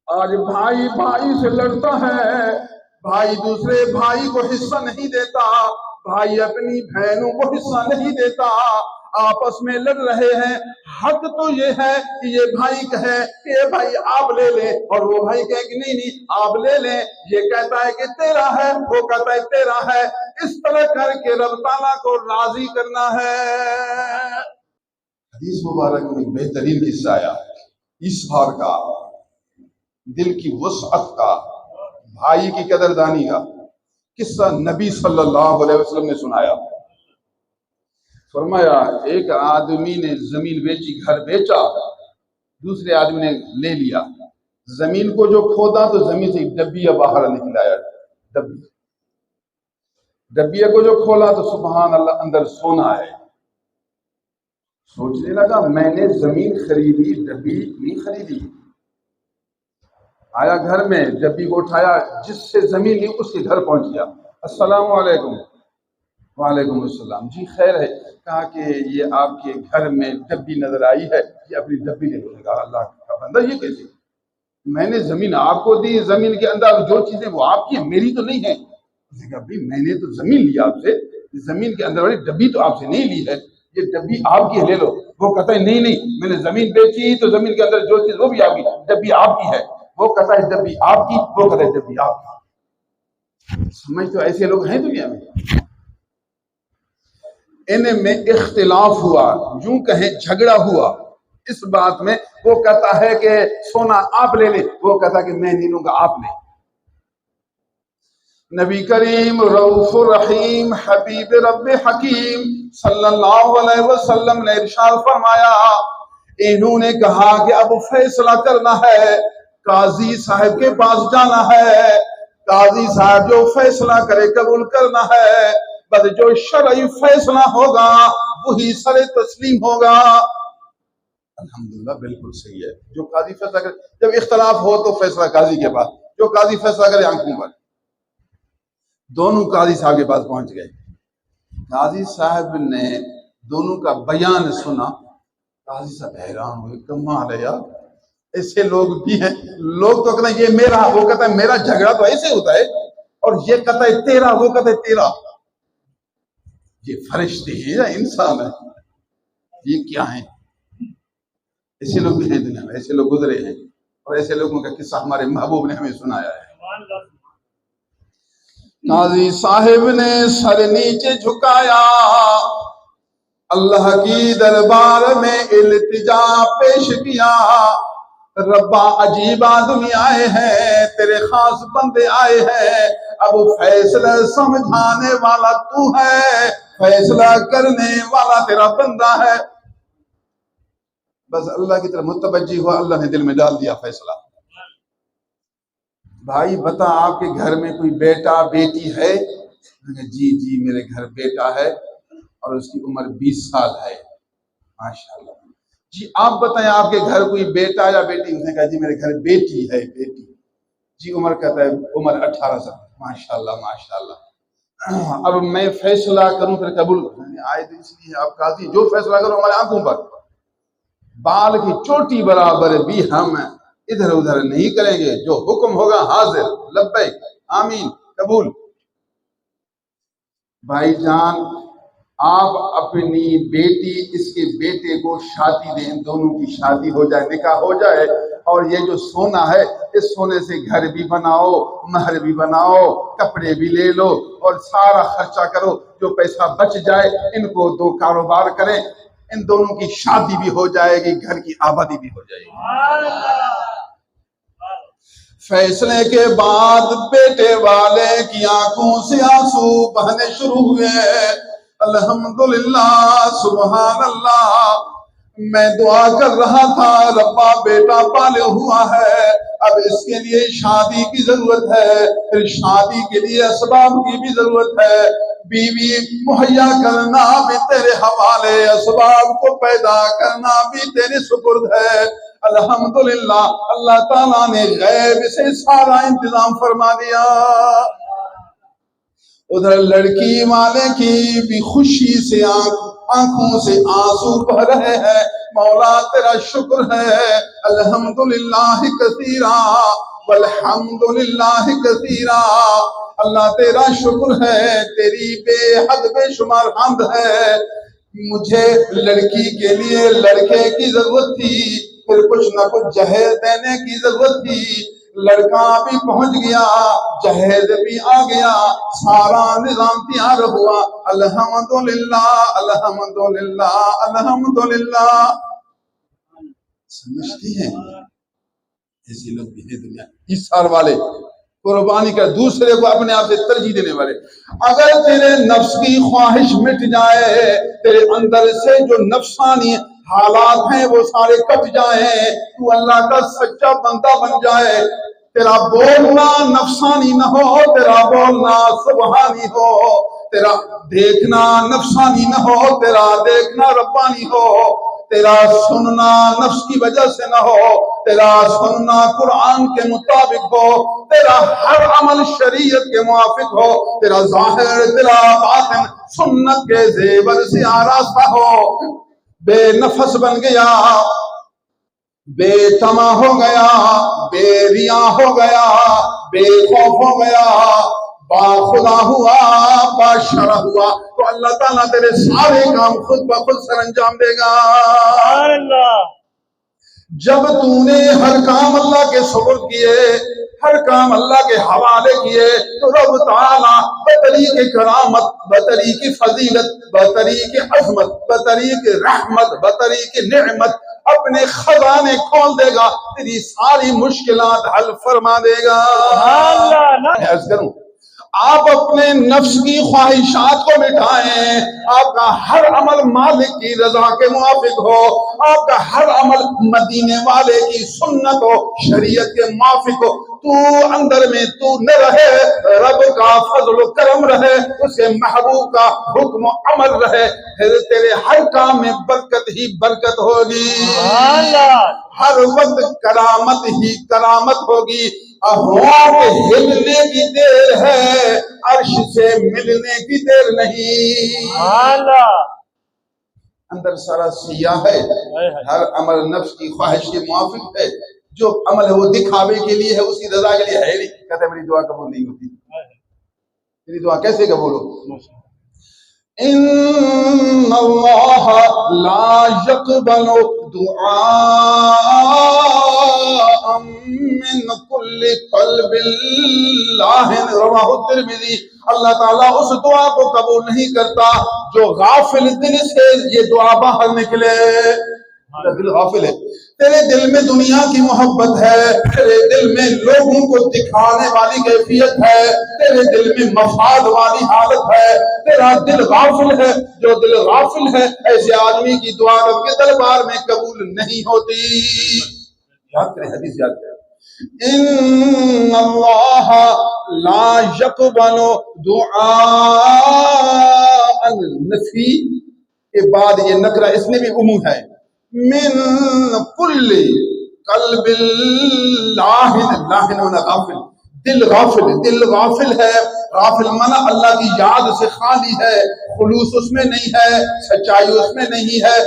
آج بھائی بھائی سے لڑتا ہے، بھائی دوسرے بھائی کو حصہ نہیں دیتا، بھائی اپنی بہنوں کو حصہ نہیں دیتا، آپس میں لڑ رہے ہیں۔ حق تو یہ ہے کہ یہ بھائی کہے کہ یہ بھائی آپ لے لیں، اور وہ بھائی کہے کہ نہیں نہیں آپ لے لیں۔ یہ کہتا ہے کہ تیرا ہے، وہ کہتا ہے تیرا ہے۔ اس طرح کر کے رب تعالیٰ کو راضی کرنا ہے۔ حدیث مبارک میں بہترین قصہ آیا اظہار کا، دل کی وسعت کا، بھائی کی قدردانی کا قصہ نبی صلی اللہ علیہ وسلم نے سنایا۔ فرمایا ایک آدمی نے زمین بیچی، گھر بیچا، دوسرے آدمی نے لے لیا۔ زمین کو جو کھودا تو زمین سے ایک ڈبیا باہر نکلایا، ڈبیا کو جو کھولا تو سبحان اللہ اندر سونا ہے۔ سوچنے لگا میں نے زمین خریدی، ڈبی نہیں خریدی۔ آیا گھر میں، ڈبی کو اٹھایا، جس سے زمین لی اس کے گھر پہنچ گیا۔ السلام علیکم۔ وعلیکم السلام، جی خیر ہے؟ کہا کہ یہ آپ کے گھر میں ڈبی نظر آئی ہے، یہ اپنی ڈبی لے لو۔ کہا اللہ کا بندہ یہ کیسے؟ میں نے زمین آپ کو دی، زمین کے اندر جو چیزیں وہ آپ کی ہیں، میری تو نہیں ہے۔ اس نے کہا بھائی میں نے تو زمین لی آپ سے، زمین کے اندر والی ڈبی تو آپ سے نہیں لی ہے، یہ ڈبی آپ کی ہے، لے لو۔ وہ کہتا ہے نہیں نہیں میں نے زمین بیچی تو زمین کے اندر جو چیز وہ بھی آپ کی، ڈبی آپ کی ہے۔ وہ کہتا ہے ڈبی آپ کی، وہ کہتا ہے ڈبی آپ کی۔ سمجھ تو ایسے لوگ ہیں دنیا میں۔ ان میں اختلاف ہوا، یوں کہیں جھگڑا ہوا اس بات میں۔ وہ کہتا ہے کہ سونا آپ لے لیں، وہ کہتا کہ میں نہیں لوں گا آپ لیں۔ نبی کریم رؤوف الرحیم حبیب رب حکیم صلی اللہ علیہ وسلم نے ارشاد فرمایا، انہوں نے کہا کہ اب فیصلہ کرنا ہے، قاضی صاحب کے پاس جانا ہے، قاضی صاحب جو فیصلہ کرے قبول کرنا ہے، بس جو شرعی فیصلہ ہوگا وہی سر تسلیم ہوگا۔ الحمدللہ بالکل صحیح ہے، جو قاضی فیصلہ کرے۔ جب اختلاف ہو تو فیصلہ قاضی کے پاس، جو قاضی فیصلہ کرے آنکھوں پر۔ دونوں قاضی صاحب کے پاس پہنچ گئے، قاضی صاحب نے دونوں کا بیان سنا۔ قاضی صاحب حیران ہوئے، کمال ہے یار، ایسے لوگ بھی ہیں۔ لوگ تو کہتے ہیں یہ میرا، وہ کہتا ہے میرا، جھگڑا تو ایسے ہوتا ہے، اور یہ کہتا ہے تیرا، وہ کہتا ہے تیرا۔ یہ فرشتے ہیں یا انسان ہے؟ یہ کیا ہیں؟ ایسے لوگ بھی ہیں دنیا میں، ایسے لوگ گزرے ہیں، اور ایسے لوگوں کا قصہ ہمارے محبوب نے ہمیں سنایا ہے۔ قاضی صاحب نے سر نیچے جھکایا، اللہ کی دربار میں التجا پیش کیا، ربا عجیب آدمی آئے ہیں، تیرے خاص بندے آئے ہیں، اب فیصلہ سمجھانے والا تو ہے، فیصلہ کرنے والا تیرا بندہ ہے۔ بس اللہ کی طرف متوجہ ہوا، اللہ نے دل میں ڈال دیا فیصلہ۔ بھائی بتا آپ کے گھر میں کوئی بیٹا بیٹی ہے؟ جی جی میرے گھر بیٹا ہے اور اس کی عمر 20 سال ہے۔ ماشاءاللہ۔ جی آپ بتائیں آپ کے گھر کوئی بیٹا یا بیٹی؟ اس نے کہا جی میرے گھر بیٹی ہے، بیٹی۔ جی عمر کہتا ہے عمر 18 سال۔ ماشاءاللہ ماشاءاللہ۔ اب میں فیصلہ کروں پھر قبول آئے تو اس لیے آپ قاضی جو فیصلہ کرو ہمارے آنکھوں پر، بال کی چوٹی برابر بھی ہم ادھر ادھر نہیں کریں گے، جو حکم ہوگا حاضر، لبیک، آمین، قبول۔ بھائی جان آپ اپنی بیٹی اس کے بیٹے کو شادی دیں، دونوں کی شادی ہو جائے، نکاح ہو جائے، اور یہ جو سونا ہے اس سونے سے گھر بھی بناؤ، مہر بھی بناؤ، کپڑے بھی لے لو اور سارا خرچہ کرو، جو پیسہ بچ جائے ان کو دو کاروبار کریں، ان دونوں کی شادی بھی ہو جائے گی، گھر کی آبادی بھی ہو جائے گی۔ فیصلے کے بعد بیٹے والے کی آنکھوں سے آنسو بہنے شروع ہوئے۔ الحمدللہ، سبحان اللہ، میں دعا کر رہا تھا ربا بیٹا پالے ہوا ہے، اب اس کے لیے شادی کی ضرورت ہے، پھر شادی کے لیے اسباب کی بھی ضرورت ہے، بیوی مہیا کرنا بھی تیرے حوالے، اسباب کو پیدا کرنا بھی تیرے سپرد ہے۔ الحمدللہ اللہ تعالیٰ نے غیب سے سارا انتظام فرما دیا۔ ادھر لڑکی والے کی بھی خوشی سے آنکھوں سے آنسو بہ رہے ہیں. مولا تیرا شکر ہے، الحمدللہ کثیرا والحمدللہ کثیرا. اللہ تیرا شکر ہے، تیری بے حد بے شمار حمد ہے. مجھے لڑکی کے لیے لڑکے کی ضرورت تھی، پھر کچھ نہ کچھ جہیز دینے کی ضرورت تھی. لڑکا بھی پہنچ گیا، جہیز بھی آ گیا، سارا نظام تیار ہوا. الحمدللہ الحمدللہ الحمدللہ. سمجھتی ہیں ایسے لوگ بھی ہیں دنیا، ایثار والے، قربانی کا دوسرے کو اپنے آپ سے ترجیح دینے والے. اگر تیرے نفس کی خواہش مٹ جائے، تیرے اندر سے جو نفسانی حالات ہیں وہ سارے کٹ جائیں، تو اللہ کا سچا بندہ بن جائے. تیرا بولنا نفسانی نہ ہو، تیرا بولنا سبحانی ہو. تیرا دیکھنا نفسانی نہ ہو، تیرا دیکھنا ربانی ہو. تیرا سننا نفس کی وجہ سے نہ ہو، تیرا سننا قرآن کے مطابق ہو. تیرا ہر عمل شریعت کے موافق ہو. تیرا ظاہر تیرا باطن سنت کے زیور سے آراستہ ہو. بے نفس بن گیا، بے تما ہو گیا، بے ریا ہو گیا، بے خوف ہو گیا، با خدا ہوا، با شرع ہوا، تو اللہ تعالیٰ تیرے سارے کام خود بخود سر انجام دے گا. جب تو نے ہر کام اللہ کے سپرد کیے، ہر کام اللہ کے حوالے کیے، تو رب تعالیٰ بطریق کرامت، بطریق فضیلت، بطریق عظمت، بطریق رحمت، بطریق نعمت اپنے خزانے کھول دے گا، تیری ساری مشکلات حل فرما دے گا. عرض کروں، آپ اپنے نفس کی خواہشات کو مٹائیں، آپ کا ہر عمل مالک کی رضا کے موافق ہو، آپ کا ہر عمل مدینے والے کی سنت ہو، شریعت کے موافق ہو. تو اندر میں تو نہ رہے، رب کا فضل و کرم رہے، اس کے محبوب کا حکم و عمل رہے، پھر تیرے ہر کام میں برکت ہی برکت ہوگی، ہر وقت کرامت ہی کرامت ہوگی. ہوا کے ہلنے کی دیر ہے، عرش سے ملنے کی دیر نہیں. اندر سارا سیاہ ہے، ہر عمل نفس کی خواہش کے موافق ہے. جو عمل ہے وہ دکھاوے کے لیے ہے، اس کی رضا کے لیے ہے نہیں. کہتے میری دعا قبول نہیں ہوتی. میری دعا کیسے قبول ہو؟ ان اللہ لا يقبل دعاء من کل قلب لاہن، رواہ الترمذی. اللہ تعالیٰ اس دعا کو قبول نہیں کرتا جو غافل دل سے یہ دعا باہر نکلے. دل غافل ہے، تیرے دل میں دنیا کی محبت ہے، تیرے دل میں لوگوں کو دکھانے والی کیفیت ہے، تیرے دل میں مفاد والی حالت ہے، تیرا دل غافل ہے. جو دل غافل ہے ایسے آدمی کی دعا رب کے دربار میں قبول نہیں ہوتی. یاد کریں، حدیث یاد کریں. ان اللہ لا يقبل دعاء النفی کے بعد یہ نکرہ اس میں بھی عموم ہے. من کل قلب لاہن، لاہن ہونا غافل، دل غافل، دل غافل ہے. غافل مانا اللہ کی یاد سے خالی ہے، خلوص اس میں نہیں ہے، سچائی اس میں نہیں ہے،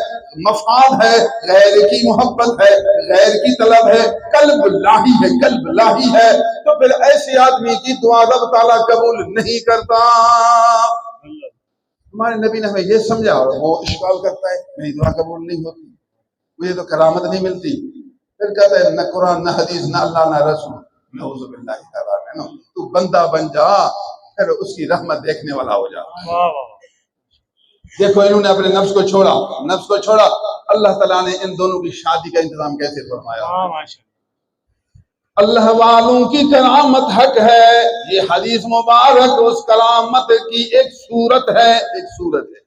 مفاد ہے، غیر کی محبت ہے، غیر کی طلب ہے، قلب لاہی ہے، قلب لاہی ہے. تو پھر ایسے آدمی کی دعا رب تعالیٰ قبول نہیں کرتا. ہمارے نبی نے ہمیں یہ سمجھا، وہ اشکال کرتا ہے میری دعا قبول نہیں ہوتی، مجھے تو کرامت نہیں ملتی. پھر کہتا ہے نہ قرآن نہ حدیث نہ اللہ نہ رسول. نعوذ باللہ تعالیٰ من. تو بندہ بن جا، پھر اس کی رحمت دیکھنے والا ہو جا. دیکھو انہوں نے اپنے نفس کو چھوڑا، نفس کو چھوڑا، اللہ تعالیٰ نے ان دونوں کی شادی کا انتظام کیسے فرمایا. اللہ والوں کی کرامت حق ہے. یہ حدیث مبارک اس کرامت کی ایک صورت ہے، ایک صورت ہے.